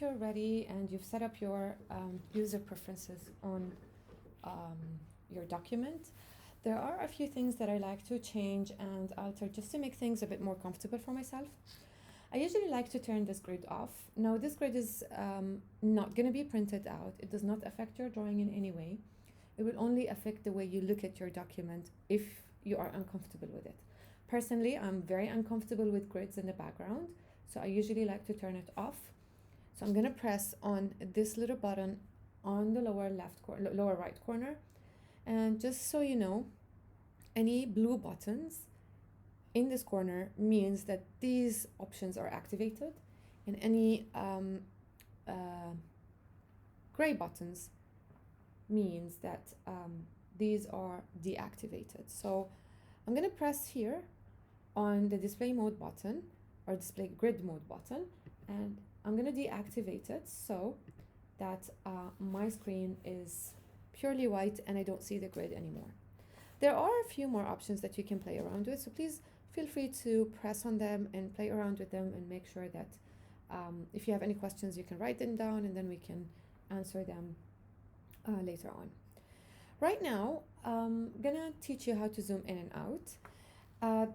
that you're ready and you've set up your user preferences on your document, there are a few things that I like to change and alter just to make things a bit more comfortable for myself. I usually like to turn this grid off. Now, this grid is not going to be printed out. It does not affect your drawing in any way. It will only affect the way you look at your document if you are uncomfortable with it. Personally, I'm very uncomfortable with grids in the background, so I usually like to turn it off. So I'm going to press on this little button on the lower right corner, and just so you know, any blue buttons in this corner means that these options are activated, and any gray buttons means that these are deactivated. So I'm going to press here on the display mode button or display grid mode button, and I'm going to deactivate it so that my screen is purely white and I don't see the grid anymore. There are a few more options that you can play around with, so please feel free to press on them and play around with them and make sure that if you have any questions, you can write them down and then we can answer them later on. Right now, I'm gonna teach you how to zoom in and out.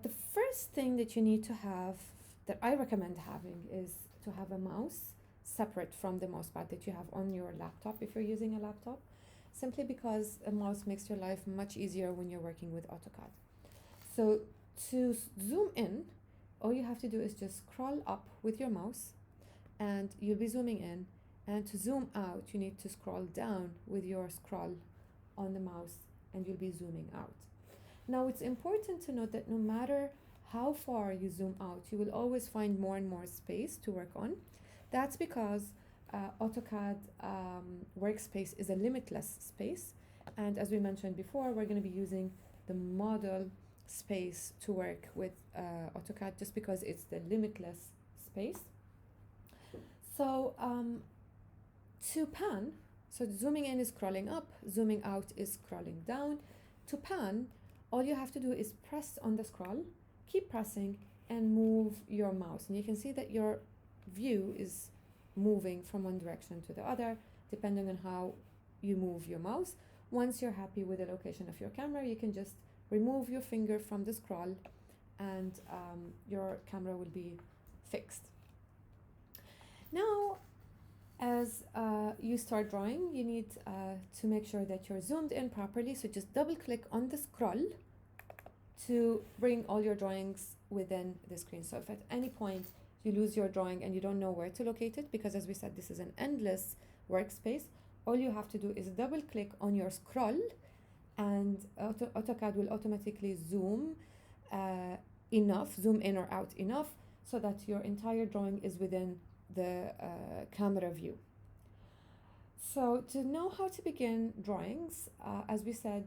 The first thing that you need to have, that I recommend having, is to have a mouse separate from the mouse pad that you have on your laptop if you're using a laptop, simply because a mouse makes your life much easier when you're working with AutoCAD. So to zoom in, all you have to do is just scroll up with your mouse and you'll be zooming in, and to zoom out you need to scroll down with your scroll on the mouse and you'll be zooming out. Now it's important to note that no matter how far you zoom out, you will always find more and more space to work on. That's because AutoCAD workspace is a limitless space, and as we mentioned before, we're going to be using the model space to work with AutoCAD just because it's the limitless space. So to pan, so zooming in is scrolling up, zooming out is scrolling down. To pan, all you have to do is press on the scroll, keep pressing, and move your mouse. And you can see that your view is moving from one direction to the other, depending on how you move your mouse. Once you're happy with the location of your camera, you can just remove your finger from the scroll and your camera will be fixed. Now, as you start drawing, you need to make sure that you're zoomed in properly. So just double click on the scroll to bring all your drawings within the screen. So if at any point you lose your drawing and you don't know where to locate it, because as we said, this is an endless workspace, all you have to do is double click on your scroll and AutoCAD will automatically zoom zoom in or out enough so that your entire drawing is within the camera view. So to know how to begin drawings, as we said,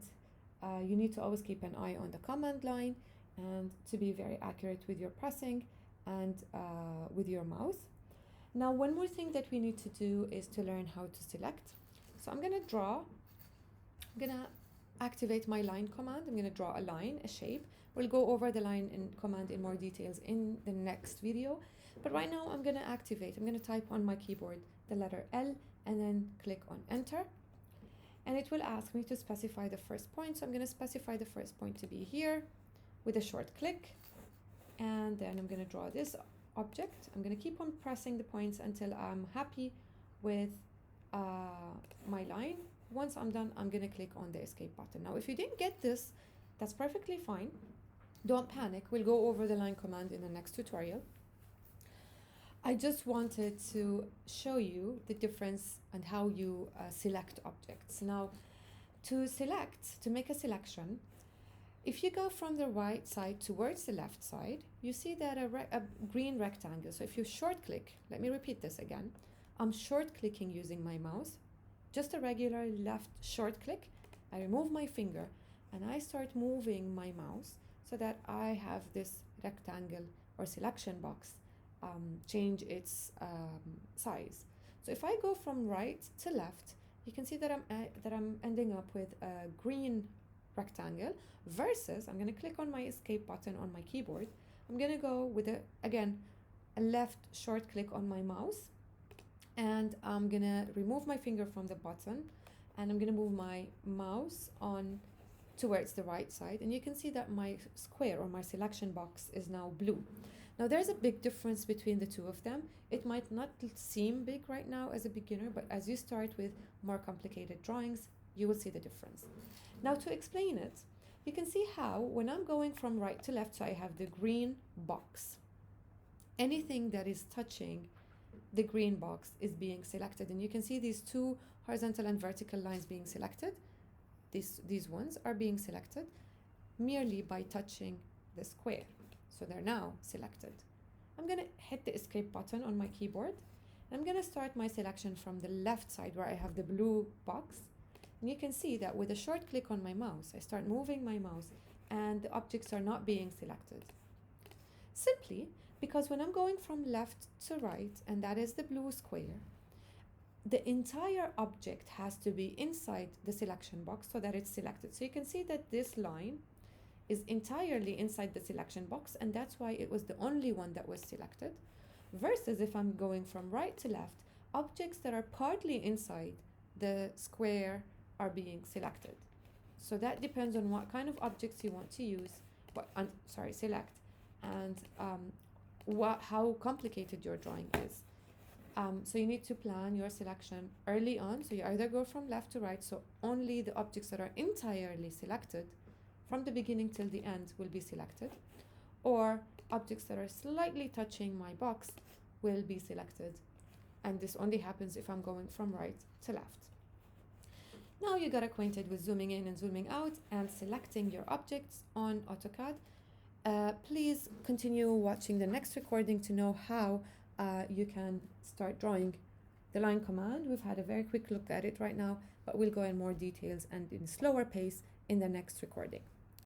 you need to always keep an eye on the command line and to be very accurate with your pressing and with your mouse. Now, one more thing that we need to do is to learn how to select. So I'm gonna activate my line command. I'm gonna draw a line, a shape. We'll go over the line command in more details in the next video. But right now I'm gonna type on my keyboard the letter L and then click on enter. And it will ask me to specify the first point. So I'm gonna specify the first point to be here with a short click. And then I'm gonna draw this object. I'm gonna keep on pressing the points until I'm happy with my line. Once I'm done, I'm gonna click on the escape button. Now, if you didn't get this, that's perfectly fine. Don't panic. We'll go over the line command in the next tutorial. I just wanted to show you the difference and how you select objects. Now, to make a selection, if you go from the right side towards the left side, you see that a green rectangle. So if you short click, let me repeat this again. I'm short clicking using my mouse, just a regular left short click. I remove my finger and I start moving my mouse so that I have this rectangle or selection box change its size. So if I go from right to left, you can see that I'm ending up with a green rectangle versus I'm going to click on my escape button on my keyboard. I'm going to go with a left short click on my mouse And I'm gonna remove my finger from the button, and I'm gonna move my mouse on towards the right side, and you can see that my square or my selection box is now blue. Now there's a big difference between the two of them. It might not seem big right now as a beginner, but as you start with more complicated drawings, you will see the difference. Now to explain it, you can see how when I'm going from right to left, so I have the green box. Anything that is touching the green box is being selected, and you can see these two horizontal and vertical lines being selected. These ones are being selected merely by touching the square, so they're now selected. I'm gonna hit the escape button on my keyboard. I'm gonna start my selection from the left side where I have the blue box, and you can see that with a short click on my mouse, I start moving my mouse and the objects are not being selected. Simply because when I'm going from left to right, and that is the blue square, the entire object has to be inside the selection box so that it's selected. So you can see that this line is entirely inside the selection box, and that's why it was the only one that was selected. Versus if I'm going from right to left, objects that are partly inside the square are being selected. So that depends on what kind of objects you want to use, select, and how complicated your drawing is. So you need to plan your selection early on. So you either go from left to right, so only the objects that are entirely selected from the beginning till the end will be selected, or objects that are slightly touching my box will be selected, and this only happens if I'm going from right to left. Now you got acquainted with zooming in and zooming out and selecting your objects on AutoCAD. Please continue watching the next recording to know how you can start drawing the line command. We've had a very quick look at it right now, but we'll go in more details and in slower pace in the next recording.